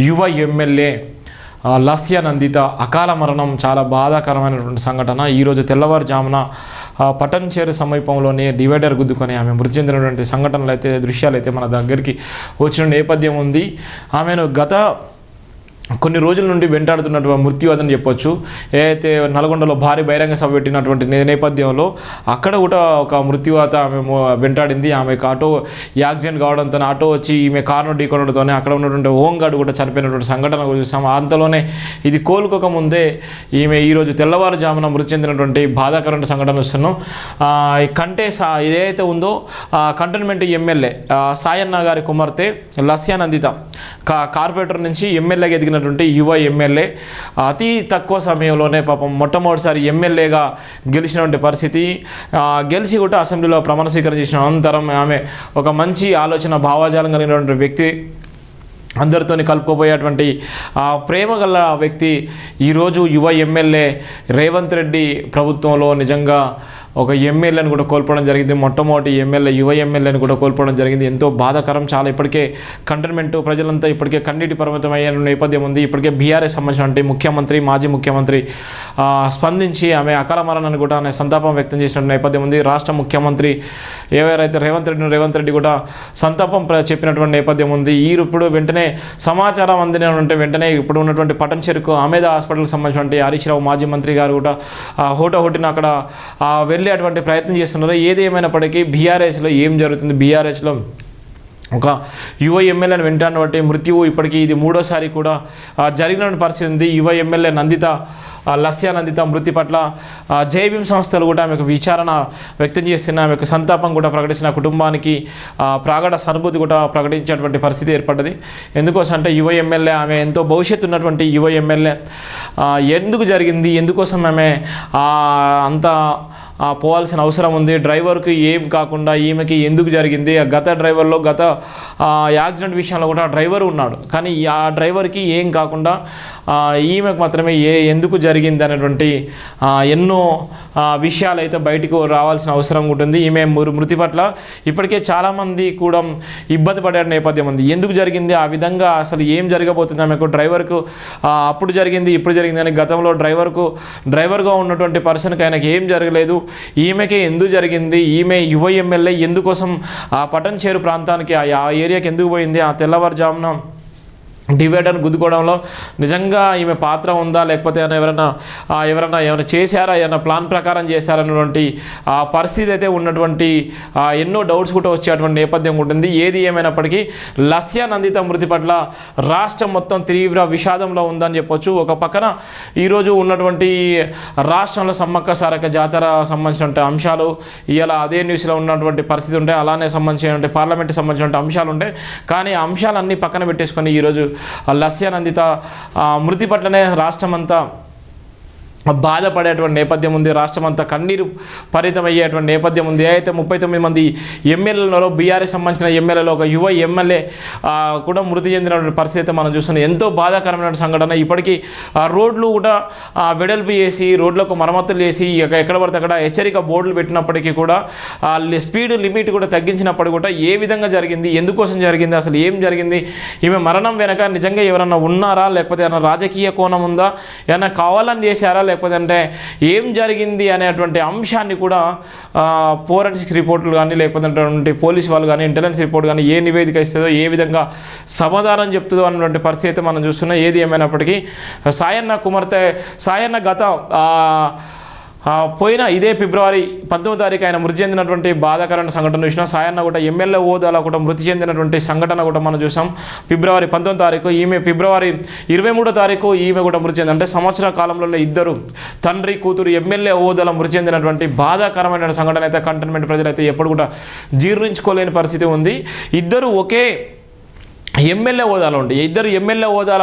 యువ ఎమ్మెల్యే లస్య నందిత అకాల మరణం చాలా బాధాకరమైనటువంటి సంఘటన. ఈరోజు తెల్లవారుజామున పటన్చేరు సమీపంలోనే డివైడర్ గుద్దుకొని ఆమె మృతి చెందినటువంటి సంఘటనలు అయితే దృశ్యాలు అయితే మన దగ్గరికి వచ్చిన నేపథ్యం ఉంది. ఆమెను గత కొన్ని రోజుల నుండి వెంటాడుతున్నటువంటి మృత్యువాదని చెప్పొచ్చు. ఏదైతే నల్గొండలో భారీ బహిరంగ సభ పెట్టినటువంటి నేపథ్యంలో అక్కడ కూడా ఒక మృత్యువాత ఆమె వెంటాడింది. ఆమెకు ఆటో యాక్సిడెంట్ కావడంతో ఆటో వచ్చి ఈమె కారును ఢీకొనడంతోనే అక్కడ ఉన్నటువంటి హోంగార్డు కూడా చనిపోయినటువంటి సంఘటన చూసాము. అంతలోనే ఇది కోలుకోక ముందే ఈమె ఈరోజు తెల్లవారుజామున మృతి చెందినటువంటి బాధాకరమైన సంఘటన చూస్తున్నాం. కంటే ఏదైతే ఉందో కంటోన్మెంట్ ఎమ్మెల్యే సాయన్న గారి కుమార్తె లస్యానందిత కార్పొరేటర్ నుంచి ఎమ్మెల్యేగా ఎదిగిన యువ ఎమ్మెల్యే అతి తక్కువ సమయంలోనే పాపం మొట్టమొదటిసారి ఎమ్మెల్యేగా గెలిచినటువంటి పరిస్థితి. గెలిచి కూడా అసెంబ్లీలో ప్రమాణ స్వీకారం చేసిన అనంతరం ఆమె ఒక మంచి ఆలోచన భావాజాలం కలిగినటువంటి వ్యక్తి, అందరితోని కలుపుకోబోయేటువంటి ప్రేమ గల వ్యక్తి ఈరోజు యువ ఎమ్మెల్యే రేవంత్ రెడ్డి ప్రభుత్వంలో నిజంగా ఒక ఎమ్మెల్యేని కూడా కోల్పోవడం జరిగింది. మొట్టమొదటి ఎమ్మెల్యే యువ ఎమ్మెల్యేని కూడా కోల్పోవడం జరిగింది. ఎంతో బాధాకరం. చాలా ఇప్పటికే కంటోన్మెంట్ ప్రజలంతా ఇప్పటికే కన్నీటి పరిమితం అయ్యే నేపథ్యం ఉంది. ఇప్పటికే బీఆర్ఎస్ సంబంధించిన ముఖ్యమంత్రి మాజీ ముఖ్యమంత్రి స్పందించి ఆమె అకాల మరణాన్ని కూడా సంతాపం వ్యక్తం చేసిన నేపథ్యం ఉంది. రాష్ట్ర ముఖ్యమంత్రి ఎవరైతే రేవంత్ రెడ్డి కూడా సంతాపం చెప్పినటువంటి నేపథ్యం ఉంది. ఇప్పుడు వెంటనే సమాచారం అందినటువంటి వెంటనే ఇప్పుడు ఉన్నటువంటి పటన్చేరుకు అమేద హాస్పిటల్కి సంబంధించినటువంటి హరీష్ రావు మాజీ మంత్రి గారు కూడా హోటోహోటిన అక్కడ వెళ్ళేటువంటి ప్రయత్నం చేస్తున్నారు. ఏది ఏమైనప్పటికీ బీఆర్ఎస్లో ఏం జరుగుతుంది, బీఆర్ఎస్లో ఒక యువ ఎమ్మెల్యేని వెంటాడిన బట్టి మృత్యువు ఇప్పటికీ ఇది మూడోసారి కూడా జరిగిన పరిస్థితి ఉంది. యువ ఎమ్మెల్యే లస్యానందిత మృతి పట్ల జేబీఎం సంస్థలు కూడా ఆమెకు విచారణ వ్యక్తం చేస్తున్న, ఆమెకు సంతాపం కూడా ప్రకటించిన, కుటుంబానికి ప్రాగడ సానుభూతి కూడా ప్రకటించేటువంటి పరిస్థితి ఏర్పడ్డది. ఎందుకోసం అంటే యువ ఎమ్మెల్యే ఆమె ఎంతో భవిష్యత్తు ఉన్నటువంటి యువ ఎమ్మెల్యే ఎందుకు జరిగింది, ఎందుకోసం ఆమె అంత పోవాల్సిన అవసరం ఉంది, డ్రైవర్కి ఏం కాకుండా ఈమెకి ఎందుకు జరిగింది, గత డ్రైవర్లో గత యాక్సిడెంట్ విషయంలో కూడా డ్రైవర్ ఉన్నాడు కానీ ఆ డ్రైవర్కి ఏం కాకుండా ఈమెకు మాత్రమే ఎందుకు జరిగింది అనేటువంటి ఎన్నో విషయాలు అయితే బయటకు రావాల్సిన అవసరం ఉంటుంది. ఈమె మృతి పట్ల ఇప్పటికే చాలామంది కూడా ఇబ్బంది పడే నేపథ్యం ఉంది. ఎందుకు జరిగింది, ఆ విధంగా అసలు ఏం జరగబోతుంది, ఆమెకు డ్రైవర్కు అప్పుడు జరిగింది ఇప్పుడు జరిగింది అని గతంలో డ్రైవర్గా ఉన్నటువంటి పర్సన్కి ఆయనకి ఏం జరగలేదు, ఈమెకే ఎందుకు జరిగింది, ఈమె యువ ఎమ్మెల్యే ఎందుకోసం ఆ పటన్చేరు ప్రాంతానికి ఆ ఏరియాకి ఎందుకు పోయింది, ఆ తెల్లవారుజామున డివైడర్ గుద్దుకోవడంలో నిజంగా ఈమె పాత్ర ఉందా లేకపోతే ఎవరైనా చేశారా, ఏమైనా ప్లాన్ ప్రకారం చేశారన్నటువంటి ఆ పరిస్థితి అయితే ఉన్నటువంటి ఎన్నో డౌట్స్ కూడా వచ్చేటువంటి నేపథ్యం ఉంటుంది. ఏది ఏమైనప్పటికీ లస్యానందిత మృతి పట్ల రాష్ట్రం మొత్తం తీవ్ర విషాదంలో ఉందని చెప్పొచ్చు. ఒక పక్కన ఈరోజు ఉన్నటువంటి రాష్ట్రంలో సమ్మక్క సారక్క జాతర సంబంధించినటువంటి అంశాలు ఇలా అదే న్యూస్లో ఉన్నటువంటి పరిస్థితి ఉంటాయి, అలానే సంబంధించినటువంటి పార్లమెంట్కి సంబంధించినటువంటి అంశాలు ఉంటాయి. కానీ ఆ అంశాలన్నీ పక్కన పెట్టేసుకొని ఈరోజు లస్యానందిత మృతి పట్లనే రాష్ట్రమంతా బాధపడేటువంటి నేపథ్యం ఉంది, రాష్ట్రమంతా కన్నీరు పరితమయ్యేటువంటి నేపథ్యం ఉంది. అయితే 39 మంది ఎమ్మెల్యేలలో బీఆర్ఎస్ సంబంధించిన ఎమ్మెల్యేలో ఒక యువ ఎమ్మెల్యే కూడా మృతి చెందినటువంటి పరిస్థితి మనం చూస్తున్నాం. ఎంతో బాధాకరమైన సంఘటన. ఇప్పటికీ రోడ్లు కూడా వెడల్పు చేసి రోడ్లకు మరమ్మతులు చేసి ఎక్కడ పడితే అక్కడ హెచ్చరిక బోర్డులు పెట్టినప్పటికీ కూడా స్పీడ్ లిమిట్ కూడా తగ్గించినప్పుడు కూడా ఏ విధంగా జరిగింది, ఎందుకోసం జరిగింది, అసలు ఏం జరిగింది, ఈమె మరణం వెనక నిజంగా ఎవరన్నా ఉన్నారా లేకపోతే ఏమైనా రాజకీయ కోణం ఉందా, ఏమైనా కావాలని చేశారా లేకపోతే అంటే ఏం జరిగింది అనేటువంటి అంశాన్ని కూడా ఫోరెన్సిక్ రిపోర్టులు కానీ లేకపోతే పోలీసు వాళ్ళు కానీ ఇంటెలిజెన్స్ రిపోర్ట్ కానీ ఏ నివేదిక ఇస్తుందో ఏ విధంగా సమాధానం చెప్తుందో అన్నటువంటి పరిస్థితి మనం చూస్తున్నాం. ఏది ఏమైనప్పటికీ సాయన్న గత పోయిన ఇదే ఫిబ్రవరి 19వ తారీఖు ఆయన మృతి చెందినటువంటి బాధాకరమైన సంఘటన చూసినాం. సాయన్న కూడా ఎమ్మెల్యే హోదాలో కూడా మృతి చెందినటువంటి సంఘటన కూడా మనం చూసాం. ఫిబ్రవరి 19వ తారీఖు, ఈమె ఫిబ్రవరి 23వ తారీఖు ఈమె కూడా మృతి చెంది, అంటే సంవత్సర కాలంలోనే ఇద్దరు తండ్రి కూతురు ఎమ్మెల్యే హోదాలో మృతి చెందినటువంటి బాధాకరమైన సంఘటన అయితే కంటోన్మెంట్ ప్రజలైతే ఎప్పుడు కూడా జీర్ణించుకోలేని పరిస్థితి ఉంది. ఇద్దరు ఒకే ఎమ్మెల్యే హోదాలో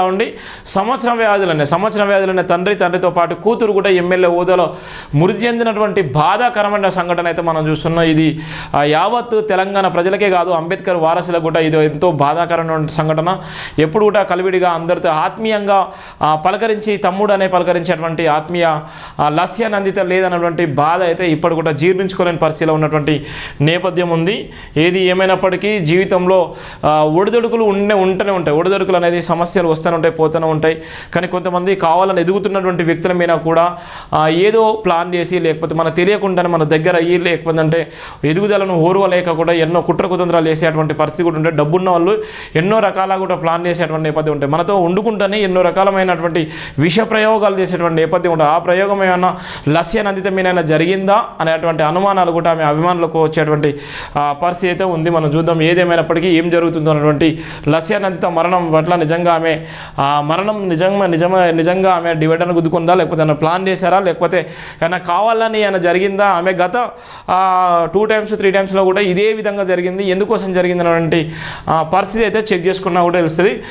ఉండి సంవత్సరం వ్యాధులనే తండ్రితో పాటు కూతురు కూడా ఎమ్మెల్యే హోదాలో మృతి చెందినటువంటి బాధాకరమైన సంఘటన అయితే మనం చూస్తున్నాం. ఇది యావత్తు తెలంగాణ ప్రజలకే కాదు, అంబేద్కర్ వారసులకు కూడా ఇది ఎంతో బాధాకరమైన సంఘటన. ఎప్పుడు కూడా కలివిడిగా అందరితో ఆత్మీయంగా పలకరించి పలకరించేటువంటి ఆత్మీయ లస్యానందిత లేదన్నటువంటి బాధ అయితే ఇప్పుడు కూడా జీర్ణించుకోలేని పరిస్థితిలో ఉన్నటువంటి నేపథ్యం ఉంది. ఏది ఏమైనప్పటికీ జీవితంలో ఒడిదొడుకులు ఉంటూనే ఉంటాయి. ఒడిదొడుకులు అనేది సమస్యలు వస్తూనే ఉంటాయి, పోతూనే ఉంటాయి. కానీ కొంతమంది కావాలని ఎదుగుతున్నటువంటి వ్యక్తుల మీద కూడా ఏదో ప్లాన్ చేసి, లేకపోతే మనకు తెలియకుండానే మన దగ్గర అయ్యి, లేకపోతే అంటే ఎదుగుదలను ఓర్వలేక కూడా ఎన్నో కుట్ర కుతంత్రాలు చేసేటువంటి పరిస్థితి కూడా ఉంటాయి. డబ్బున్న వాళ్ళు ఎన్నో రకాల కూడా ప్లాన్ చేసేటువంటి నేపథ్యం ఉంటాయి. మనతో వండుకుంటూనే ఎన్నో రకాలమైనటువంటి విష ప్రయోగాలు చేసేటువంటి నేపథ్యం ఉంటుంది. ఆ ప్రయోగం ఏమైనా లస్య నందిత మీదైనా జరిగిందా అనేటువంటి అనుమానాలు కూడా ఆమె అభిమానులకు వచ్చేటువంటి పరిస్థితి అయితే ఉంది. మనం చూద్దాం ఏదేమైనప్పటికీ ఏం జరుగుతుందో అన్నటువంటి లస్య నందిత మరణం పట్ల నిజంగా ఆమె మరణం నిజంగా ఆమె డివైడర్ను గుద్దుకుందా, లేకపోతే ఏమైనా ప్లాన్ చేశారా, లేకపోతే ఏమైనా కావాలని ఏమైనా జరిగిందా, ఆమె గత 2 times 3 times కూడా ఇదే విధంగా జరిగింది, ఎందుకోసం జరిగింది అన్నటువంటి పరిస్థితి అయితే చెక్ చేసుకున్నా కూడా తెలుస్తుంది.